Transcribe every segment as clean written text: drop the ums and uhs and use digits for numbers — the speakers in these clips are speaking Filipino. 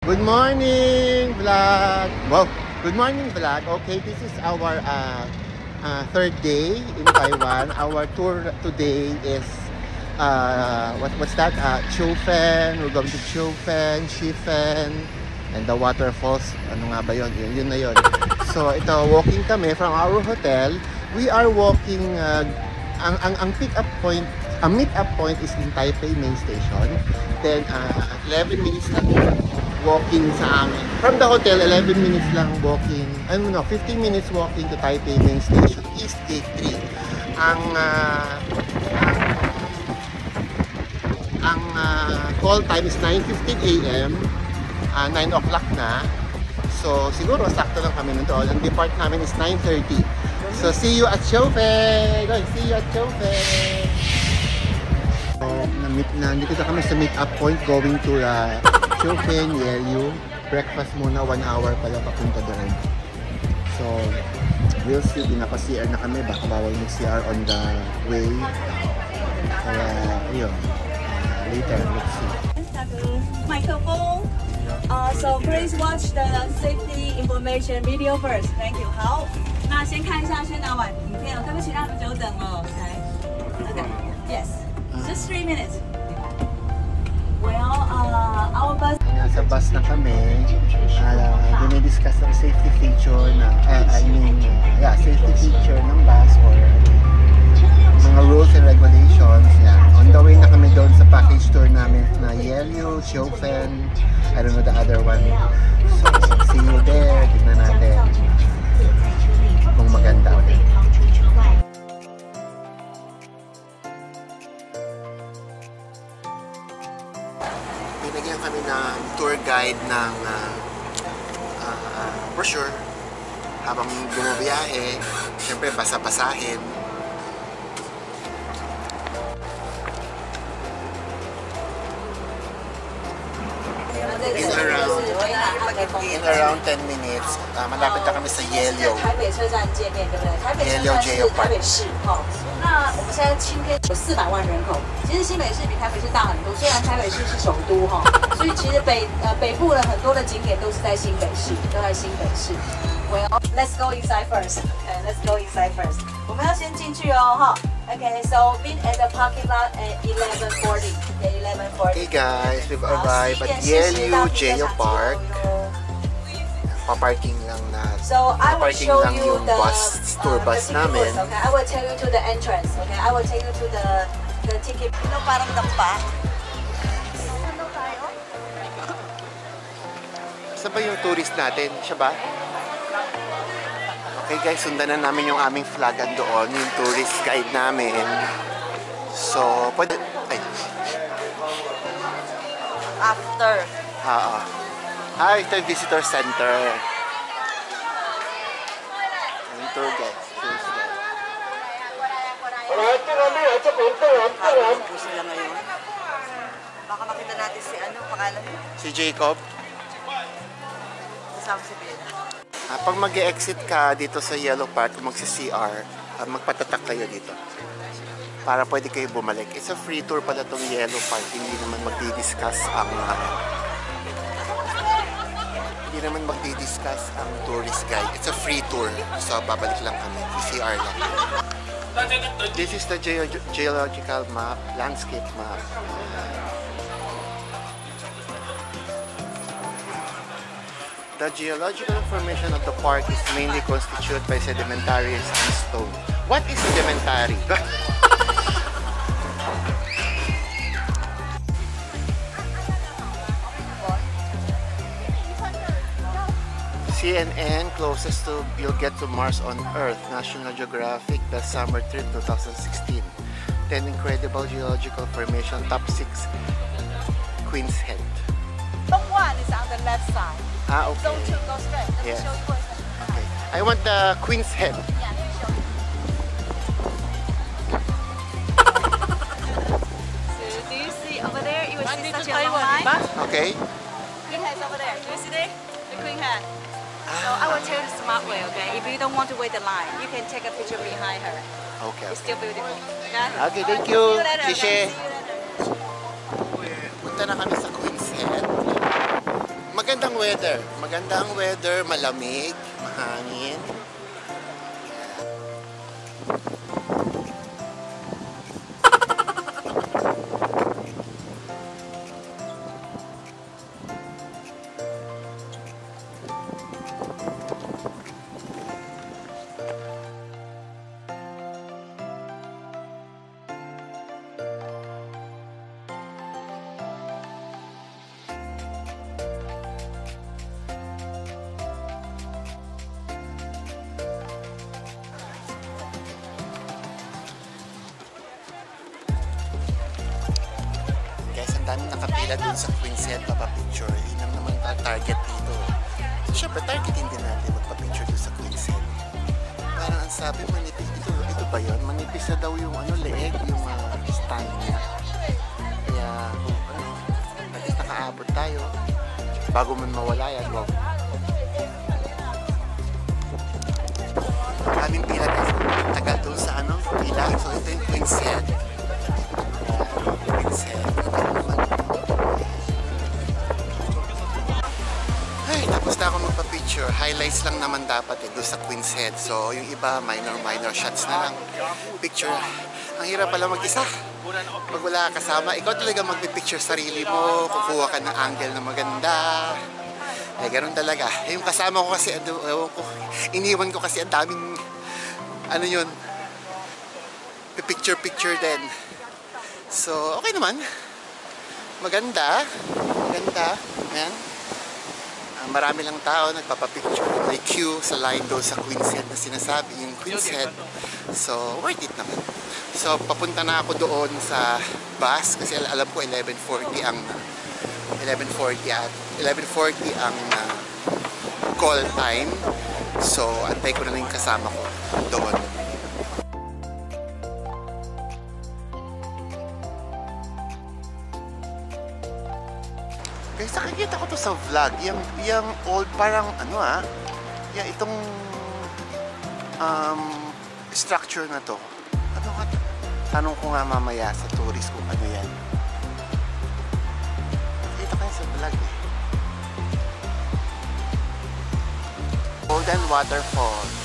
Good morning, vlog! Wow! Good morning, vlog! Okay, this is our third day in Taiwan. Our tour today is what's that? Chofen. We're going to Chofen, Shifen, and the waterfalls. Ano nga ba yun? Yun na yun. So ito, walking kami from our hotel. We are walking. Ang pick-up point, ang meet-up point is in Taipei Main Station. Then 11 minutes lang walking sa amin. From the hotel, 11 minutes lang walking. 15 minutes walking to Taipei Main Station, East Gate 3. Ang call time is 9:15 AM. 9 o'clock na. So, siguro sakto lang kami nandoon. Ang depart namin is 9:30. So, see you at Chofen! See you at Chofen! Nandito na kami sa meet-up point going to Chofen, Yelyu. Breakfast muna, 1 hour pala papunta doon. So, we'll see. Pinaka-CR na kami. Baka bawal mag-CR on the way. Kaya, yun. Later, let's see. Microphone. So please watch the safety information video first. Thank you. 好，那先看一下宣导完影片哦。对不起，让你们久等了。来，这个 Yes，just 3 minutes. Well, our bus. Nasa bus na kami. Dinidiscuss ang safety feature na, safety feature ng bus or mga rules and regulations. Yan. On the way na kami doon sa package tour namin na Yelyu, Chofen, I don't know the other one. So, see you there. Tignan natin kung maganda ulit. Binigyan kami ng tour guide ng brochure habang bumabiyahe. Siyempre, basa-basahin. In around 10 minutes, malapit na kami sa Yelyu. Yelyu Geopark. 那我们现在新北有400万人口，其实新北市比台北市大很多。虽然台北市是首都哈，所以其实北部的很多的景点都是在新北市，都在新北市。Well, let's go inside first. Okay, let's go inside first. 我们要先进去哦哈。Okay, so meet at the parking lot at 11:40. Okay, 11:40. Okay guys, we've arrived at Yelyu Geopark. Paparking lang na. So I will show you the tour bus namin. Okay, I will take you to the entrance. Okay, I will take you to the ticket. Ito parang dampa. Ano tayo? Saan ba yung tourist natin? Siya ba? Okay guys, sundan na namin yung aming flagan doon, yung tourist guide namin. So, pwede... Ay. After. Ito yung visitor center. Yung tour guide. Habang po sila ngayon. Baka makita natin si pangalan mo? Si Jacob. Kasama si Bella. Pag mag-exit ka dito sa Yellow Park, magsi-CR, magpatatak kayo dito. Para pwede kayo bumalik. It's a free tour pala itong Yellow Park. Hindi naman magdi-discuss ang tourist guide. It's a free tour. So, babalik lang kami. CR lang. This is the geological map, landscape map. The geological formation of the park is mainly constituted by sedimentary sandstone. What is sedimentary? CNN, closest to you'll get to Mars on Earth. National Geographic, the summer trip 2016. 10 incredible geological formation, top 6, Queen's Head. Zone 1 is on the left side. Okay. Zone 2 go straight. Let me Yes. show you what's Okay. I want the Queen's Head. Yeah, let me show you. So do you see over there? You will see such a long line. Okay. Queen head's over there. Do you see there? The queen head. So I will tell you the smart way, okay? If you don't want to wait the line, you can take a picture behind her. Okay. It's still beautiful. Okay? Okay, thank you. See you later. Shishe. Okay? See you later. Punta na kami sa Queen's Head. magandang weather. Maganda ang weather, malamig, mahangin. Ang daming nakapila dun sa Quinset papapicture. Yun ang naman target dito. So, syempre, targetin din natin magpapicture dun sa Quinset. Parang ang sabi, manipis. Ito ba yun? Manipis na daw yung leeg, yung stand niya. Kaya, at least nakaabot tayo. Bago man mawala yan, wow. Kaming pila guys. Tagal dun sa pila. So, ito yung Quinset. Tapos na ako magpa-picture. Highlights lang naman dapat doon sa Queen's Head. So, yung iba, minor shots na lang. Picture. Ang hirap pala mag-isa. Pag wala ka kasama, ikaw talaga magpipicture sarili mo. Kukuha ka ng angle na maganda. Eh, ganun talaga. Yung kasama ko kasi, iniwan ko kasi ang daming, yun, picture din. So, okay naman. Maganda. Ayan. Marami lang tao nagpapapicture. May queue sa line doon sa Queen's Head na sinasabi, yung Queen's Head. So, worth it naman. So, papunta na ako doon sa bus kasi alam ko 11:40 ang call time. So, antay ko na lang yung kasama ko doon. Guys, nakikita ko to sa vlog. Yung old, parang itong structure na to. Tanong ko nga mamaya sa tourist kung ano yan. Nakikita ko yan sa vlog eh. Golden Waterfall.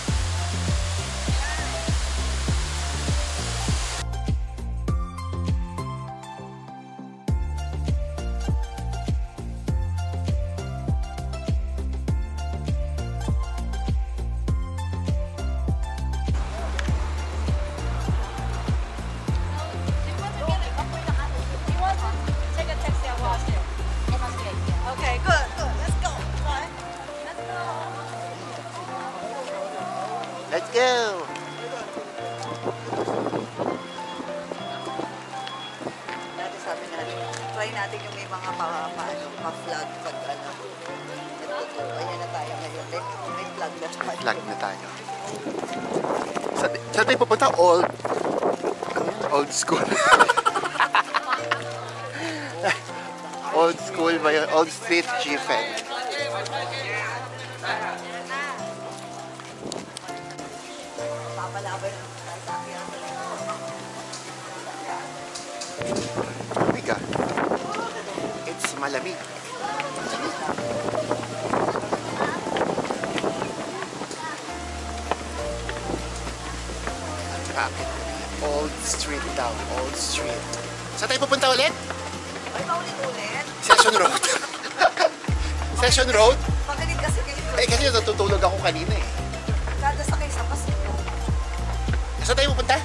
Let's go! Dati sabi natin, try natin yung may mga pa-vlog pag ito. Ayan na tayo ngayon. May vlog na tayo. Vlog na tayo. Saan tayo pupunta? Old school. Old school ba yun? Old Street Chifen. Papalaban ng sasakyan. Biga. It's malamig. Old Street daw. Old Street. Saan tayo pupunta ulit? Ay, paulit-ulit. Session Road. Session Road? Pagkalit kasi kayo. Kasi natutulog ako kanina eh. Kada sakay sa pasito. Saan tayo pupunta?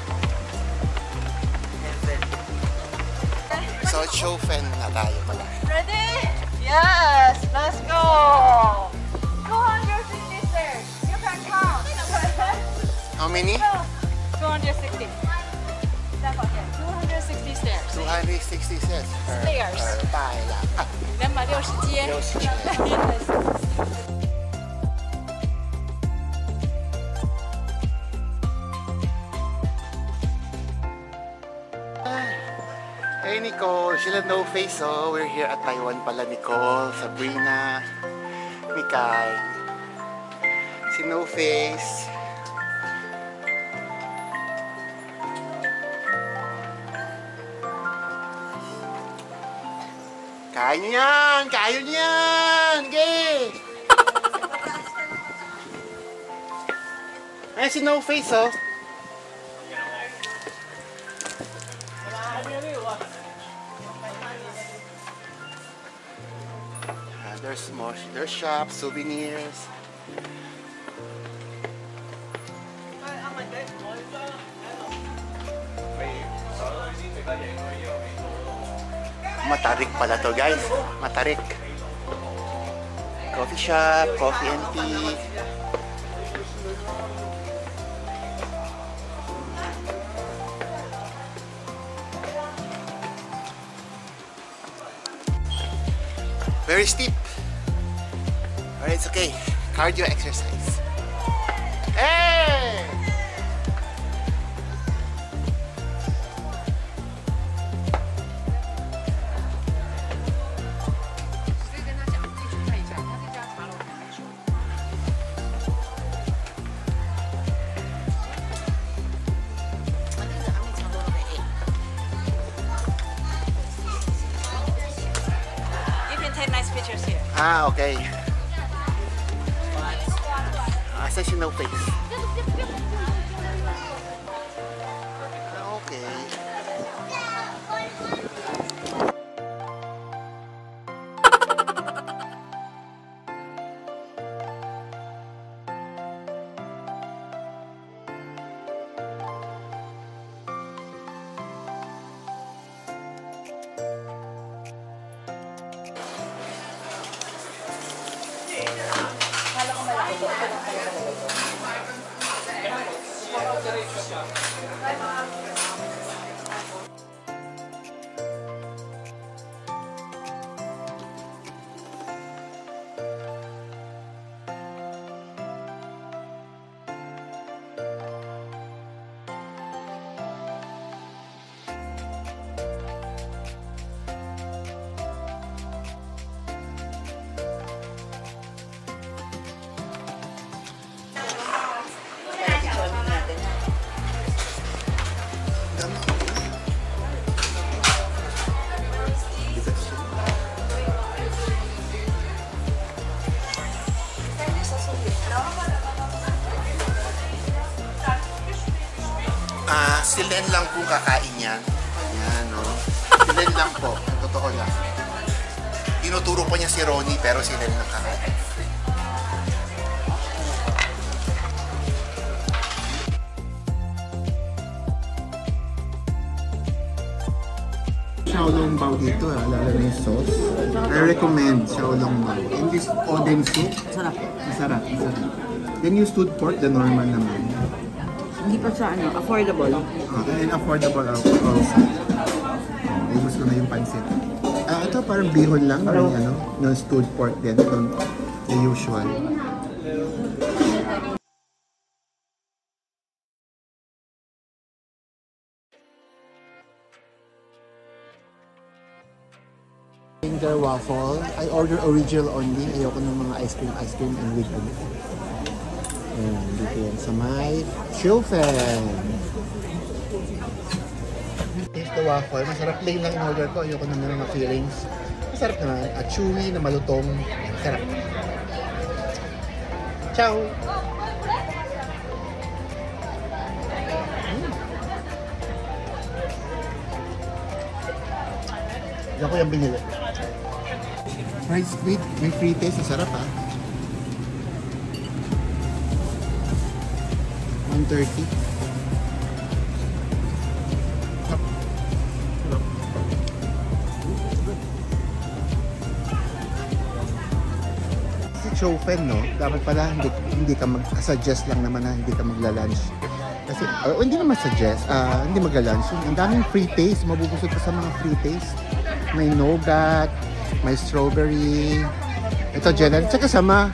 So, Chofen na tayo pala. Ready? Yes! Let's go! 260 stairs. You can count. How many? 260. Step up, yeah. 260 stairs. 260 cents per pila. 260阶。 60阶。 Hey Nicole, sila No Face, oh. We're here at Taiwan pala, Nicole, Sabrina, Mikay, si No Face. Kaya nyo yan! Kaya nyo yan! Okay! Ayan si No Face, oh. There's more. There's shops, souvenirs. Matarik pala to, guys. Matarik. Coffee shop, coffee and tea. Very steep. Alright, it's okay. Cardio exercise. Hey! You can take nice pictures here. Ah, okay. Asa si No Face? Okay. Silen lang po kakain yan. Yan, no? Silen lang po. Ang totoo lang. Tinuturo po niya si Ronnie, pero silen lang kakain. Xiaolong bao dito, lalo na yung sauce. I recommend Xiaolong bao. And this oden soup. Sarap. Masarap, masarap. Then yung stewed pork, the normal naman. Hindi pa siya affordable. And affordable also. Ibus ko na yung pansit. Ito parang bihon lang. Parang no stewed pork din. Ito, the usual. Finger waffle. I order original only. Ayoko ng mga ice cream and with ano. Ayan, dito yan sa may Chilfen. Here's the waffle. Masarap plain lang in order ko. Ayoko naman ng feelings. Masarap naman. At chewy na malutong. Sarap. Ciao! Diyan ko yung binili. Fried squid. May free taste. Masarap ha. 130. Si Chilfen, no? Dapat pala hindi ka mag-suggest lang naman na hindi ka magla-lunch. Kasi, hindi naman suggest, hindi magla-lunch. Ang daming free taste, mabubusog ka sa mga free taste. May nougat, may strawberry. Ito, Jenna. Tsaka sama.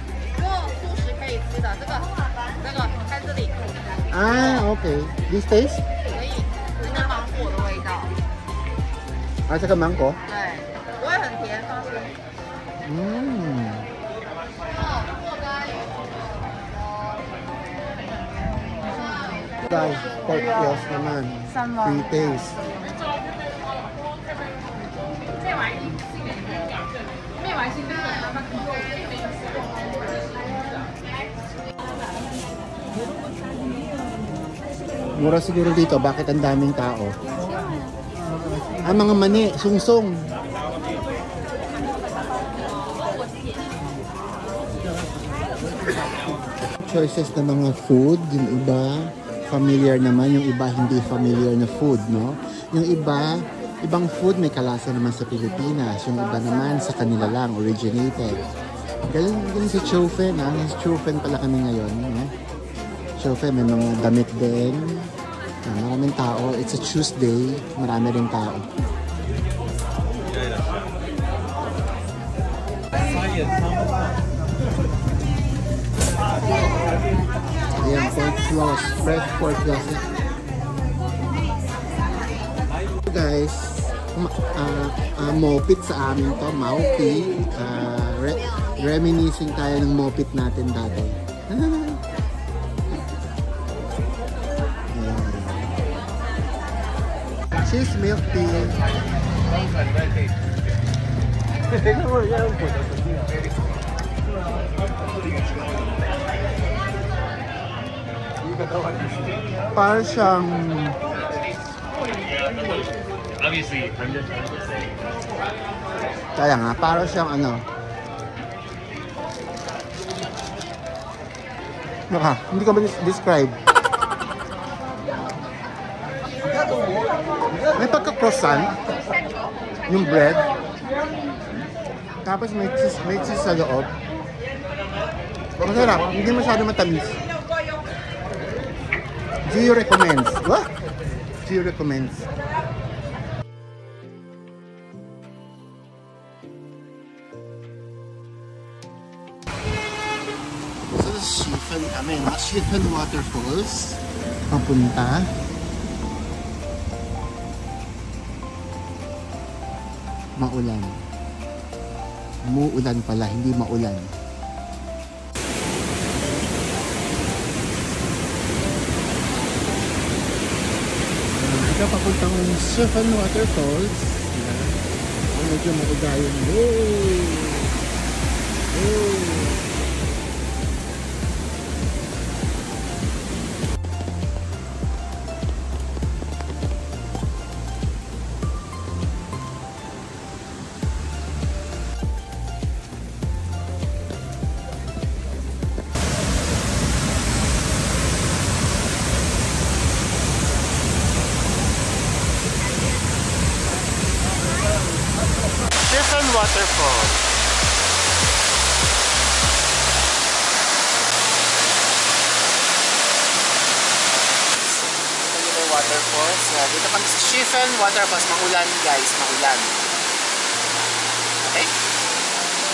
Okay. This taste? 可以，有点芒果的味道。这个芒果？对，不会很甜，放心。Guys, pork floss naman. Free taste. Mura siguro dito. Bakit ang daming tao? Mga mani, sungsong. Choices na mga food. Yung iba, familiar naman. Yung iba, hindi familiar na food, no? Yung iba, ibang food may kalasa naman sa Pilipinas. Yung iba naman sa kanila lang, originated. Galing si Chofen, ha? Sa Chofen pala kami ngayon, no? Chofen, may mga damit din. Maraming tao. It's a Tuesday. Marami rin tao. Ayan, pork floss. Fresh pork floss. Guys, mopit sa amin to. Maupi. Reminiscing tayo ng mopit natin dati. Cheese milk tea. Para siyang obviously I'm just kaya nga, para siyang ano. Hindi ko ba describe? May pagka-croissant yung bread. Tapos may cheese sa loob. Masarap, hindi masyado matamis. Gio recommends. What? Gio recommends. So, Shifen kami, no? Shifen Waterfalls. Papunta. Maulan. Muulan pala, hindi maulan. Ito papuntang Shifen Waterfalls. Medyo maugayon. Shifen Waterfall. Ito yung waterfalls. Dito kami sa Shifen Waterfalls. Maulan guys, maulan. Okay?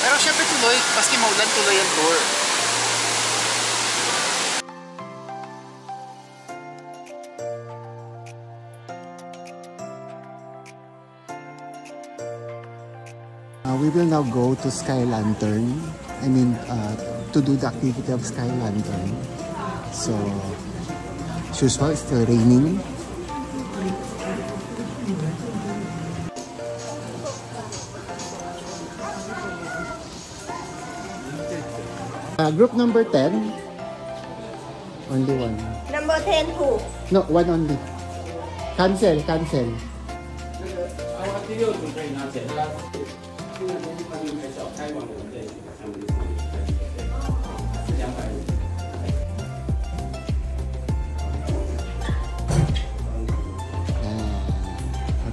Pero syempre tuloy, paski maulan tuloy ang tour. We will now go to Sky Lantern. To do the activity of Sky Lantern. So, as usual, it's still raining. Group number 10. Only one. Number 10 who? No, one only. Cancel.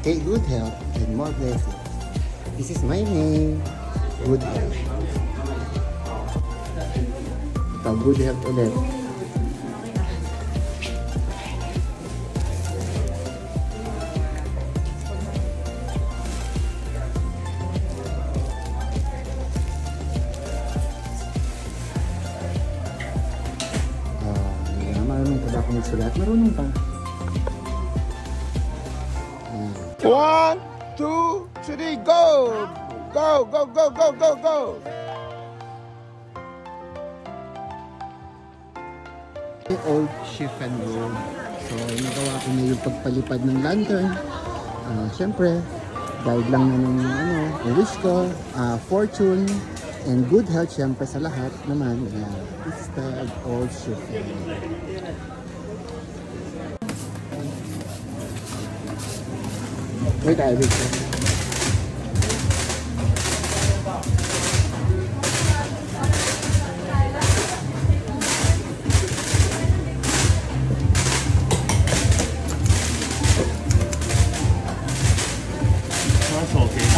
Okay, good health and more blessings. This is my name. Good health. Ito, good health ulit. Marunong pa ba ako magsulat? Marunong pa. 1, 2, 3, go! Go! The old Shifen Road. So, nagawa ko na yung pagpalipad ng lantern. Siyempre, dahil lang na ng wish ko, fortune, and good health, siyempre sa lahat naman. This is the old Shifen. Wait, I will. That's okay.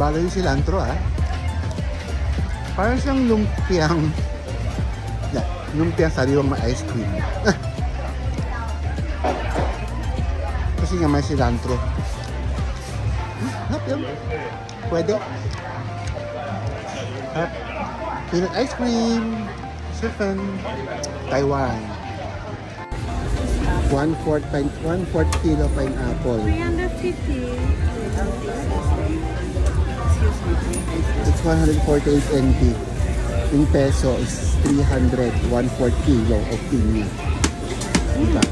Bagay yung cilantro ah. Parang siyang lumpiang lumpiang sariwang may ice cream. Kasi nga may cilantro. Hap yun. Pwede. Hap. Peanut ice cream. Chicken. Taiwan. 1/4 kilo pineapple. 350. It's 148 NT. In peso is 300, 1/4 kilo of pinya. Diba?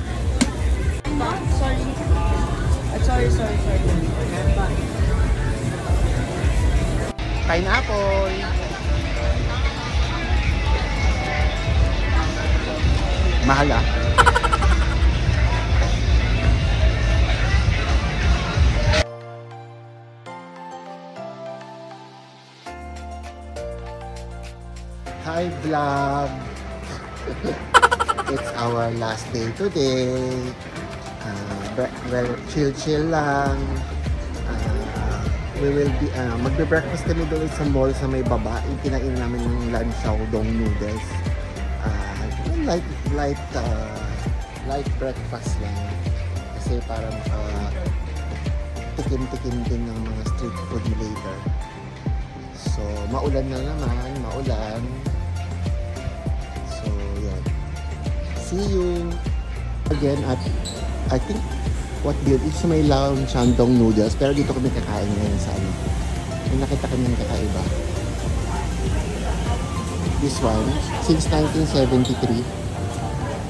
Sorry. Pineapple. Mahal ah. Hi vlog! It's our last day today. Well, chill lang. We will be, magbe-breakfast kami doon sa mall sa may baba. Yung kinain namin ng lunch Xiaodong noodles. Light breakfast lang. Kasi parang tikim-tikim din ng mga street food later. So, maulan na naman. Maulan. So, yan. See you again at, I think, what did it's may Laon Shandong noodles. Pero dito kami kakain ngayon sa ano. May nakita kami ng kakaiba. This one, since 1973.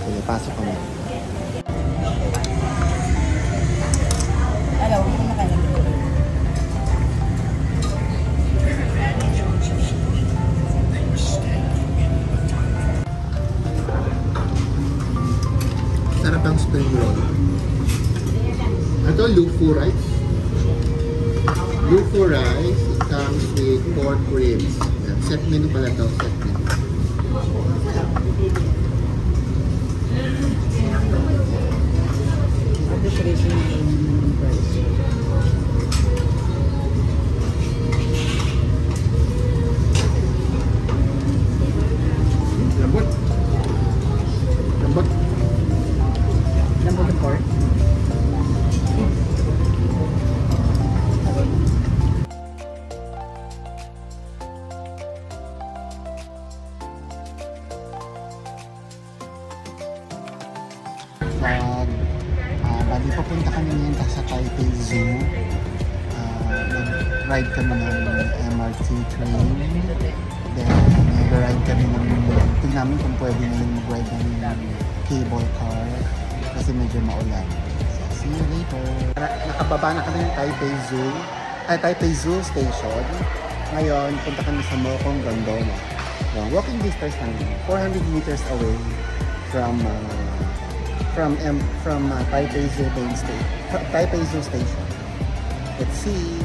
So, pasok kami. Alam, hindi na kayo. Sarap ang spring roll. Ito, Lufu rice. Lufu rice, it comes with pork ribs. Set menu pala ito, set menu. Lambot. Lambot. Lambot ng pork. Bali, papunta kami ngayon sa Taipei Zoo. Nag-ride kami ng MRT train. Then, nag-ride kami ng, tingnan namin kung pwede ngayon mag-ride ng cable car kasi medyo maulan. So, see you later. Nakababa na kami ng Taipei Zoo Station. Ngayon, punta kami sa Mokong Gondola. Walking distance lang, 400 meters away from Taipei Zoo Taipei Zoo Station. Let's see.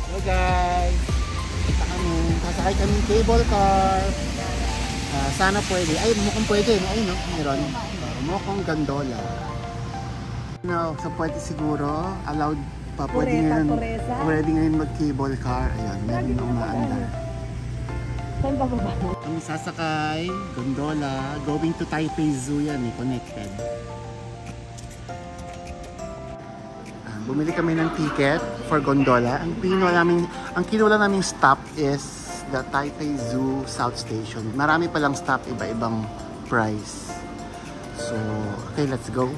Hello guys. Punta kami. Sasakay kami cable car. Sana pwede. Ay, mukhang pwede. Ay, no? Meron. Mokong Gondola. No, so pwede siguro. Allowed pa. Pwede ngayon mag-cable car. Ayan, meron na umaandar. Saan ba ba? Kami sasakay, gondola, going to Taipei Zoo yan eh, connected. Bumili kami ng ticket for gondola. Ang kinuha naming stop is the Taipei Zoo South Station. Marami palang stop, iba-ibang price. So, okay, let's go.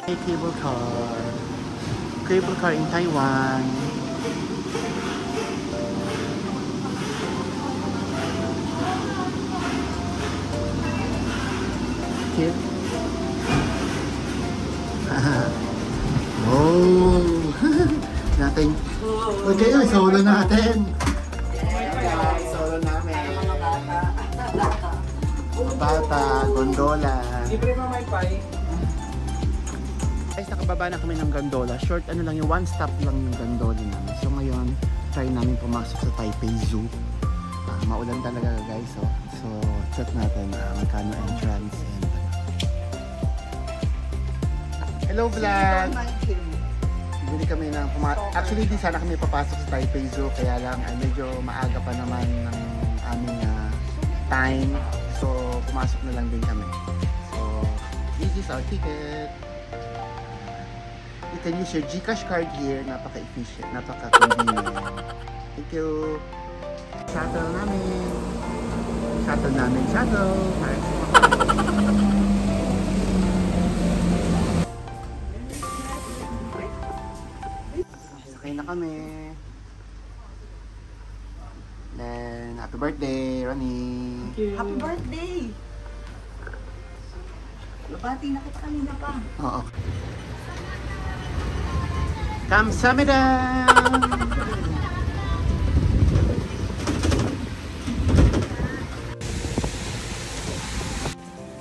Okay, cable car. Cable car in Taiwan. Cute. Oh! Natin. Okay, solo natin. Solo namin. Bata, gondola. Libre pa may pay. Guys, nakababa na kami ng gondola. Short ano lang yung one stop lang yung gondola namin. So ngayon, try namin pumasok sa Taipei Zoo. Maulan talaga guys. So check natin magkano entrance and hello vlog! Bili kami ng actually di sana kami papasok sa Taipei Zoo, kaya lang medyo maaga pa naman ng aming time. So pumasok na lang din kami. So this is our ticket. You can use your GCash card here. Napaka-efficient, napaka-convenient. Thank you. Shuttle namin. Shuttle. Para sakay na kami. Then, happy birthday, Ronnie. Happy birthday! Bati na kita kanina pa. Oo. Kamsahamnida!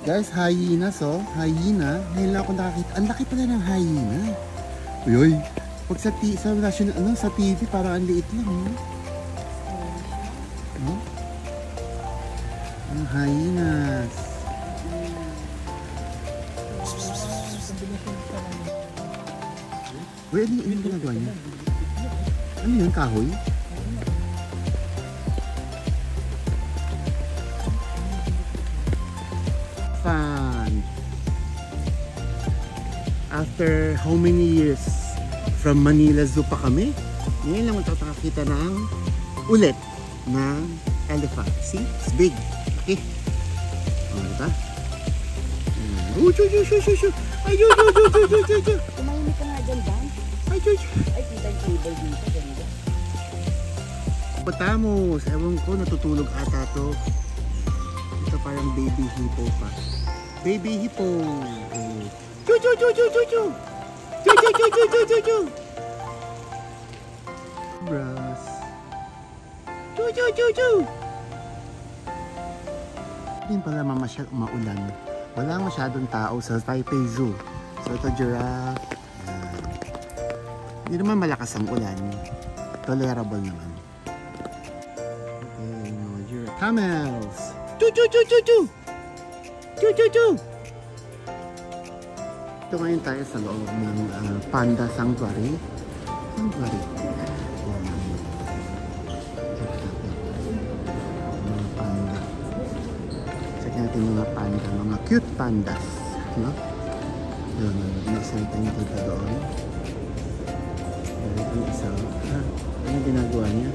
Guys, hyenas hyena. Ngayon lang ako nakakita. Ang laki pala ng hyena. Uy, pag sa national, sa TV, parang ang liit lang. Ang hyenas. Uy, ano yung ginagawa niya? Ano yun, kahoy? Fun! After how many years from Manila Zoo pa kami, ngayon lang magkakakita ng ulit ng elephant. See? It's big. Okay? O, diba? Oh, shoo! Ay, shoo! Tumahimik ka nga dyan, Dan. Ay, shoo! Ay, kita yung table dito. Ganda. Patamos. Ewan ko, natutulog ata to. Ito parang baby hippo pa. Baby hippo. Chu! Bras. Chu! Hindi pala maulan. Wala masyadong tao sa Taipei Zoo. So ito giraffe. Hindi naman malakas ang ulan. Tolerable naman. Okay, no giraffe. Camels! Chu! Ito ngayon tayo sa loob ng Panda Sanctuary. Mga panda. Check natin mga panda. Mga cute pandas. No? Yun, nasaan tayong dito doon. Ito yung isa. Ano ginagawa niya?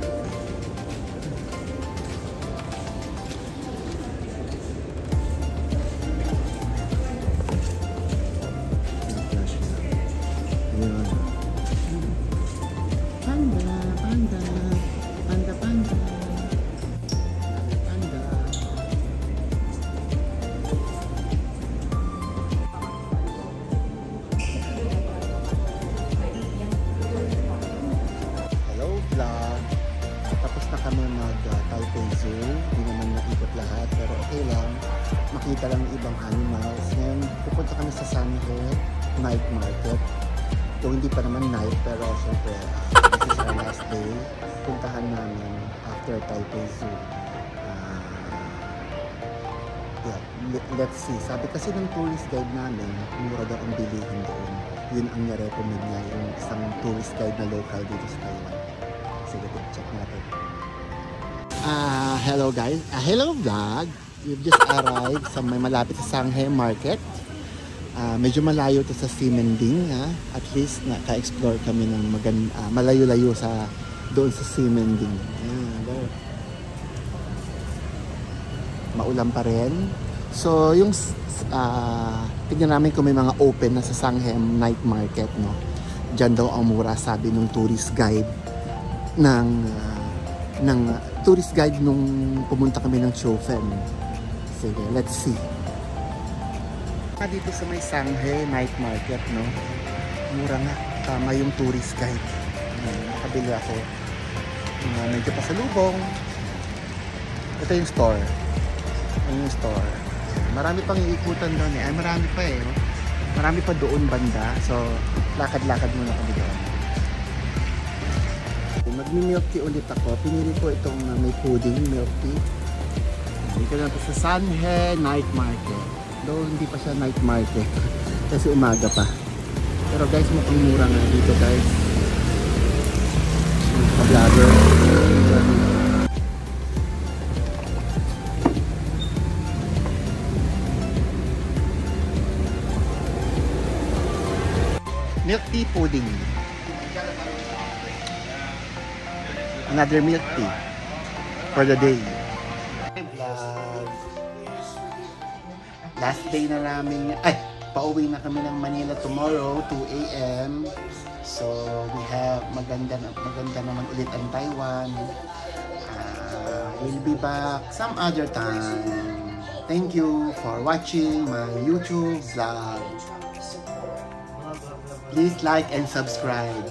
Taipei Zoo. Hindi naman naikot lahat, pero okay lang. Makita lang ng ibang animals. Ngayon, pupunta kami sa Sunhead Night Market. Ito hindi pa naman night, pero syempre, this is our last day. Puntahan namin after Taipei Zoo. Let's see. Sabi kasi ng tourist guide namin, mura daw ang bilihin doon. Yun ang nirecommend niya, yung isang tourist guide na local dito sa Taiwan. Sige, check natin. Hello guys. Hello vlog. We've just arrived sa may malapit sa Shanghai Market. Medyo malayo to sa Ximending, ha? At least naka-explore kami ng malayo-layo doon sa Ximending. There. Maulan pa rin. So, yung tignan namin kung may mga open na sa Sanghem Night Market, no? Diyan daw ang mura, sabi nung tourist guide ng tourist guide nung pumunta kami ng Chofen. Sige, let's see. Dito sa may Sanghe Night Market, no? Mura nga. Tama yung tourist guide. Nakabili ako. Medyo pasalubong. Ito yung store. Ito yung store. Marami pang iikutan doon eh. Ay, marami pa eh. No? Marami pa doon banda. So, lakad-lakad muna kami doon. Magmi-milk tea ulit ako. Pinili ko itong may pudding milk tea. Dito na ito sa Sanghe Night Market. Though hindi pa siya night market. Kasi umaga pa. Pero guys, mukhang mura nga dito guys. Vlogger. Milk tea pudding. Another milk tea for the day. Last day na namin, pauwi na kami ng Manila tomorrow, 2 AM. So, we have maganda naman ulit ang Taiwan. We'll be back some other time. Thank you for watching my YouTube vlog. Please like and subscribe.